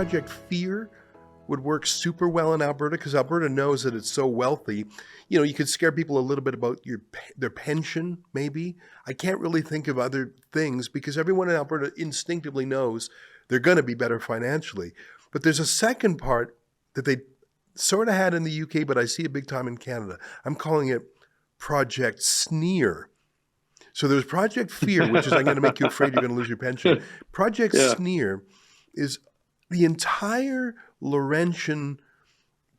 Project Fear would work super well in Alberta, because Alberta knows that it's so wealthy. You know, you could scare people a little bit about their pension, maybe. I can't really think of other things because everyone in Alberta instinctively knows they're going to be better financially. But there's a second part that they sort of had in the UK, but I see it big time in Canada. I'm calling it Project Sneer. So there's Project Fear, which is I'm going to make you afraid you're going to lose your pension. Project Sneer is the entire Laurentian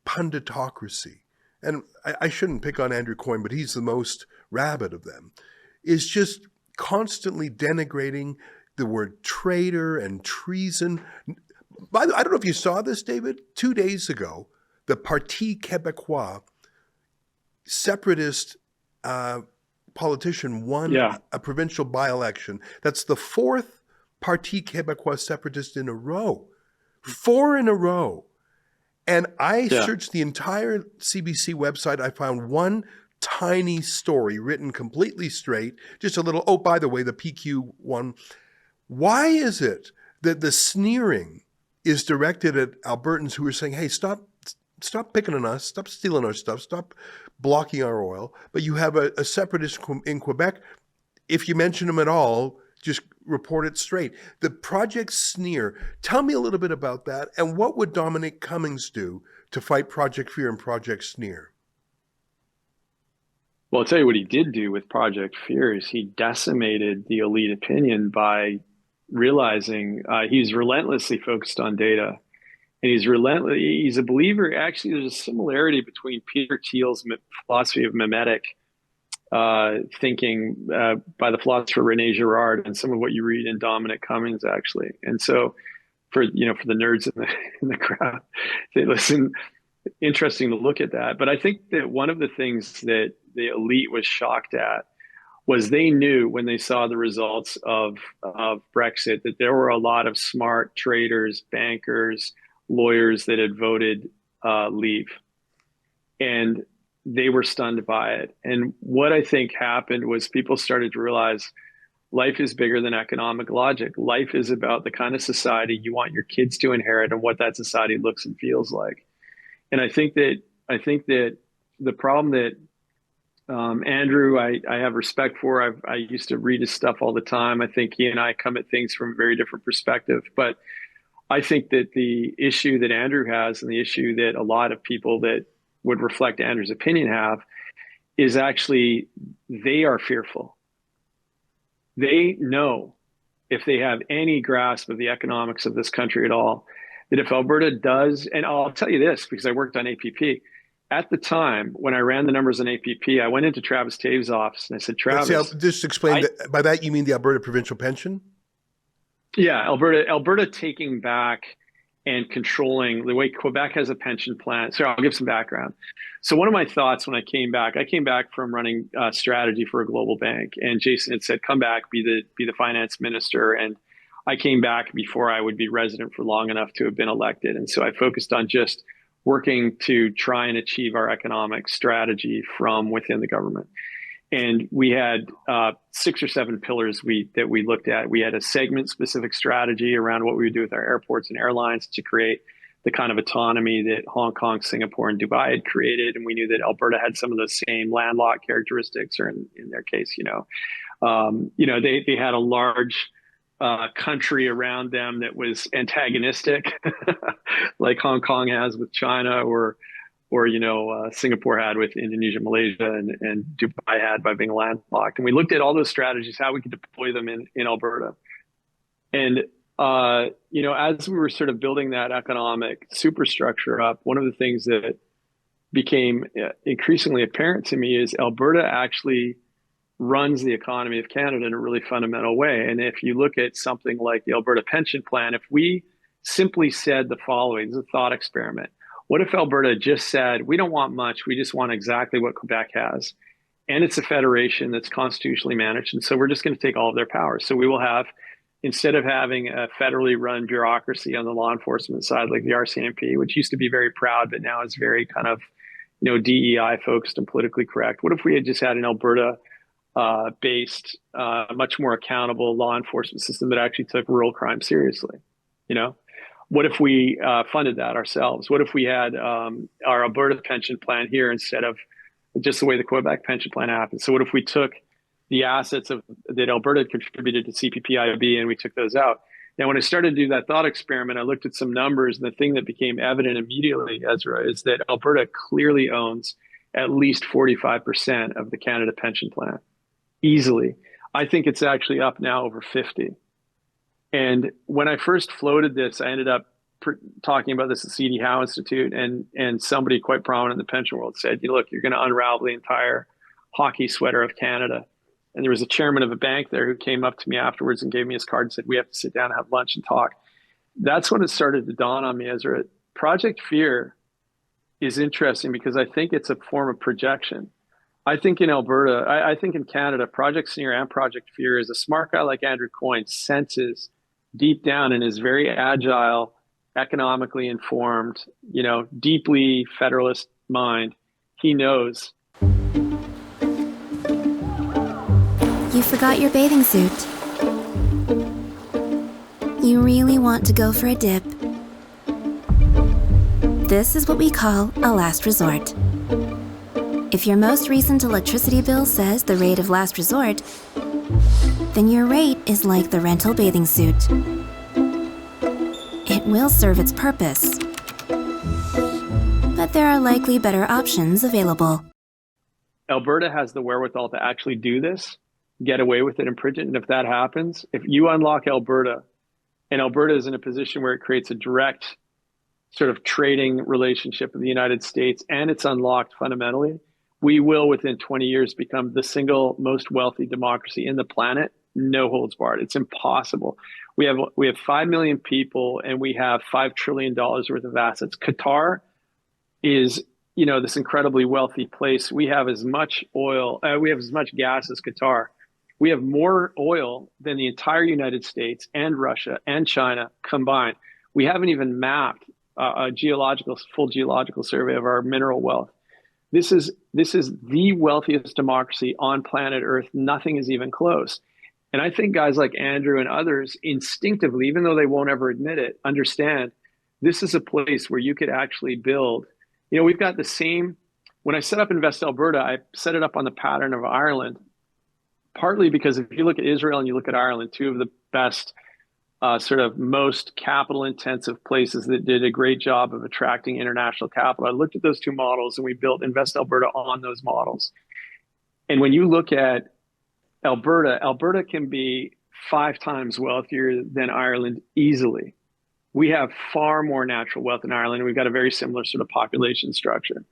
punditocracy. And I shouldn't pick on Andrew Coyne, but he's the most rabid of them, is just constantly denigrating the word traitor and treason. I don't know if you saw this, David. 2 days ago, the Parti Québécois separatist politician won a provincial by-election. That's the fourth Parti Québécois separatist in a row. 4 in a row. And I searched the entire CBC website. I found one tiny story written completely straight, just a little, oh, by the way, the PQ one. Why is it that the sneering is directed at Albertans who are saying, hey, stop picking on us, stop stealing our stuff, stop blocking our oil? But you have a separatist in Quebec. If you mention them at all, just report it straight. The Project Sneer, tell me a little bit about that, and what would Dominic Cummings do to fight Project Fear and Project Sneer? Well, I'll tell you what he did do with Project Fear is he decimated the elite opinion by realizing he's relentlessly focused on data. And he's a believer. Actually, there's a similarity between Peter Thiel's philosophy of mimetic thinking by the philosopher René Girard and some of what you read in Dominic Cummings, actually. And so for the nerds in the crowd, they listen, interesting to look at that. But I think that one of the things that the elite was shocked at was they knew when they saw the results of Brexit that there were a lot of smart traders, bankers, lawyers that had voted leave. And they were stunned by it. And what I think happened was people started to realize life is bigger than economic logic. Life is about the kind of society you want your kids to inherit and what that society looks and feels like. And I think that the problem that Andrew, I have respect for. I used to read his stuff all the time. I think he and I come at things from a very different perspective. But I think that the issue that Andrew has and the issue that a lot of people that would reflect Andrew's opinion have is actually they are fearful. They know if they have any grasp of the economics of this country at all, that if Alberta does, and I'll tell you this because I worked on APP, at the time when I ran the numbers on APP, I went into Travis Tave's office and I said, Travis, just explain that. By that you mean the Alberta provincial pension? Yeah, Alberta taking back and controlling the way Quebec has a pension plan. So I'll give some background. So one of my thoughts when I came back from running strategy for a global bank, and Jason had said, come back, be the finance minister. And I came back before I would be resident for long enough to have been elected. And so I focused on just working to try and achieve our economic strategy from within the government. And we had 6 or 7 pillars that we looked at. We had a segment-specific strategy around what we would do with our airports and airlines to create the kind of autonomy that Hong Kong, Singapore, and Dubai had created. And we knew that Alberta had some of those same landlocked characteristics, or in their case, they had a large country around them that was antagonistic, like Hong Kong has with China, or Singapore had with Indonesia, Malaysia, and Dubai had by being landlocked. And we looked at all those strategies, how we could deploy them in Alberta. And, as we were sort of building that economic superstructure up, one of the things that became increasingly apparent to me is Alberta actually runs the economy of Canada in a really fundamental way. And if you look at something like the Alberta pension plan, if we simply said the following, it's a thought experiment. What if Alberta just said, we don't want much, we just want exactly what Quebec has? And it's a federation that's constitutionally managed. And so we're just going to take all of their powers. So we will have, instead of having a federally run bureaucracy on the law enforcement side, like the RCMP, which used to be very proud, but now is very kind of, DEI focused and politically correct. What if we had just had an Alberta based, much more accountable law enforcement system that actually took rural crime seriously? What if we funded that ourselves? What if we had our Alberta pension plan here instead of just the way the Quebec pension plan happened? So what if we took the assets that Alberta had contributed to CPPIB and we took those out? Now, when I started to do that thought experiment, I looked at some numbers, and the thing that became evident immediately, Ezra, is that Alberta clearly owns at least 45% of the Canada pension plan, easily. I think it's actually up now over 50. And when I first floated this, I ended up talking about this at C.D. Howe Institute, and somebody quite prominent in the pension world said, look, you're going to unravel the entire hockey sweater of Canada. And there was a chairman of a bank there who came up to me afterwards and gave me his card and said, we have to sit down and have lunch and talk. That's when it started to dawn on me, Ezra. Project Fear is interesting because I think it's a form of projection. I think in Alberta, I think in Canada, Project Sneer and Project Fear is a smart guy like Andrew Coyne senses deep down in his very agile, economically informed, deeply federalist mind. He knows. You forgot your bathing suit. You really want to go for a dip. This is what we call a last resort. If your most recent electricity bill says the rate of last resort, then your rate is like the rental bathing suit. It will serve its purpose, but there are likely better options available. Alberta has the wherewithal to actually do this, get away with it and print it. And if that happens, if you unlock Alberta, and Alberta is in a position where it creates a direct sort of trading relationship with the United States, and it's unlocked fundamentally, we will within 20 years become the single most wealthy democracy in the planet, no holds barred. It's impossible. We have 5 million people, and we have $5 trillion worth of assets. Qatar is, this incredibly wealthy place. We have as much oil, we have as much gas as Qatar. We have more oil than the entire United States and Russia and China combined. We haven't even mapped a full geological survey of our mineral wealth. This is the wealthiest democracy on planet Earth. Nothing is even close. And I think guys like Andrew and others instinctively, even though they won't ever admit it, understand this is a place where you could actually build. We've got the same, when I set up Invest Alberta, I set it up on the pattern of Ireland, partly because if you look at Israel and you look at Ireland, two of the best sort of most capital intensive places that did a great job of attracting international capital. I looked at those two models and we built Invest Alberta on those models. And when you look at Alberta can be 5 times wealthier than Ireland easily. We have far more natural wealth in Ireland, and we've got a very similar sort of population structure.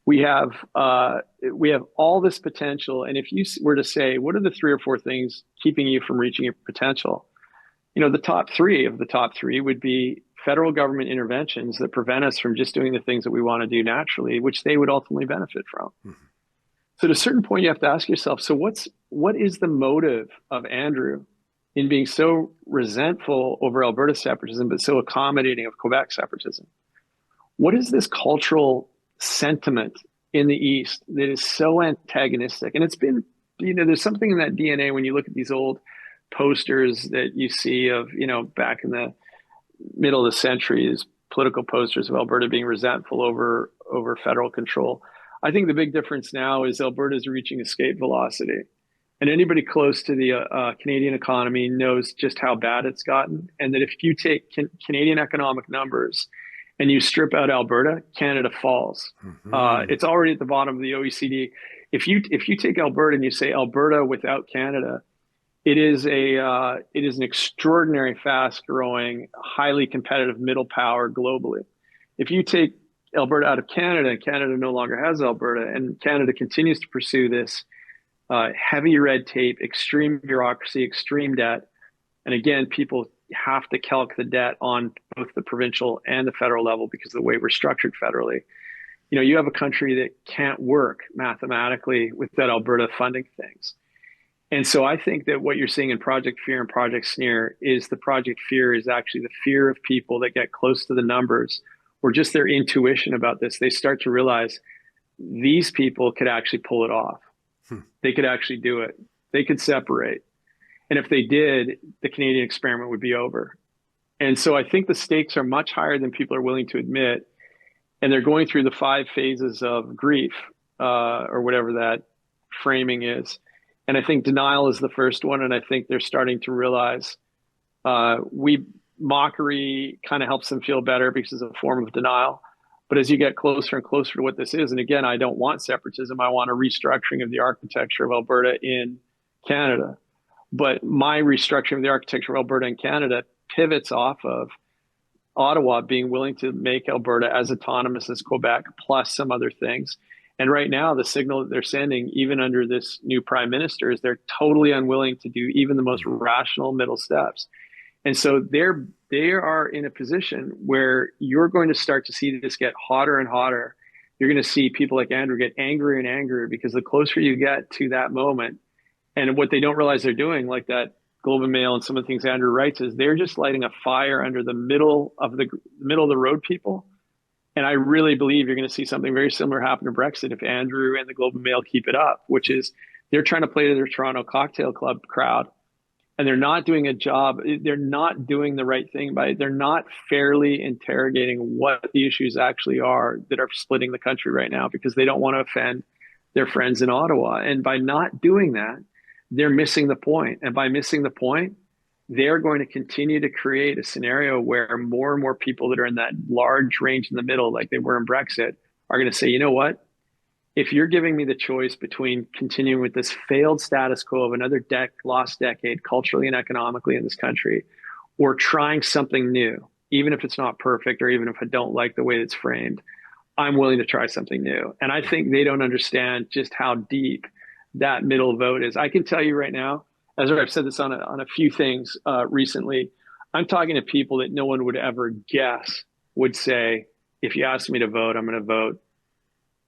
We have all this potential, and if you were to say, what are the 3 or 4 things keeping you from reaching your potential? The top three would be federal government interventions that prevent us from just doing the things that we want to do naturally, which they would ultimately benefit from. Mm-hmm. So at a certain point, you have to ask yourself, so what is the motive of Andrew in being so resentful over Alberta separatism, but so accommodating of Quebec separatism? What is this cultural sentiment in the East that is so antagonistic? And it's been, there's something in that DNA when you look at these old posters that you see of, back in the middle of the century, these political posters of Alberta being resentful over federal control. I think the big difference now is Alberta is reaching escape velocity. And anybody close to the Canadian economy knows just how bad it's gotten. And that if you take Canadian economic numbers and you strip out Alberta, Canada falls. Mm-hmm. It's already at the bottom of the OECD. If you take Alberta and you say Alberta without Canada, it is an extraordinary, fast-growing, highly competitive middle power globally. If you take Alberta out of Canada, and Canada no longer has Alberta, and Canada continues to pursue this heavy red tape, extreme bureaucracy, extreme debt, and again, people have to calc the debt on both the provincial and the federal level because of the way we're structured federally. You have a country that can't work mathematically without Alberta funding things. And so I think that what you're seeing in Project Fear and Project Sneer is the Project Fear is actually the fear of people that get close to the numbers or just their intuition about this. They start to realize these people could actually pull it off. They could actually do it. They could separate. And if they did, the Canadian experiment would be over. And so I think the stakes are much higher than people are willing to admit. And they're going through the 5 phases of grief, or whatever that framing is. And I think denial is the first one. And I think they're starting to realize mockery kind of helps them feel better because it's a form of denial. But as you get closer and closer to what this is, and again, I don't want separatism. I want a restructuring of the architecture of Alberta in Canada. But my restructuring of the architecture of Alberta in Canada pivots off of Ottawa being willing to make Alberta as autonomous as Quebec, plus some other things. And right now, the signal that they're sending, even under this new prime minister, is they're totally unwilling to do even the most rational middle steps. And so they are in a position where you're going to start to see this get hotter and hotter. You're going to see people like Andrew get angrier and angrier, because the closer you get to that moment, and what they don't realize they're doing, like that Globe and Mail and some of the things Andrew writes, is they're just lighting a fire under the middle of the road people. And I really believe you're going to see something very similar happen to Brexit if Andrew and the Globe and Mail keep it up, which is they're trying to play to their Toronto cocktail club crowd. And they're not doing a job. They're not doing the right thing they're not fairly interrogating what the issues actually are that are splitting the country right now, because they don't want to offend their friends in Ottawa. And by not doing that, they're missing the point. And by missing the point, they're going to continue to create a scenario where more and more people that are in that large range in the middle, like they were in Brexit, are going to say, you know what? If you're giving me the choice between continuing with this failed status quo of another lost decade culturally and economically in this country, or trying something new, even if it's not perfect, or even if I don't like the way it's framed, I'm willing to try something new. And I think they don't understand just how deep that middle vote is. I can tell you right now, Ezra, I've said this on a few things recently, I'm talking to people that no one would ever guess would say, if you asked me to vote, I'm going to vote,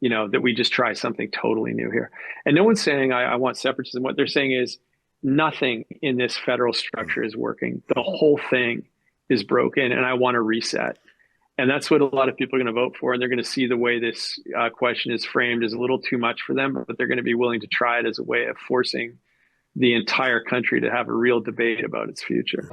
that we just try something totally new here. And no one's saying I want separatism. What they're saying is nothing in this federal structure is working. The whole thing is broken, and I want to reset. And that's what a lot of people are going to vote for. And they're going to see the way this question is framed is a little too much for them, but they're going to be willing to try it as a way of forcing the entire country to have a real debate about its future.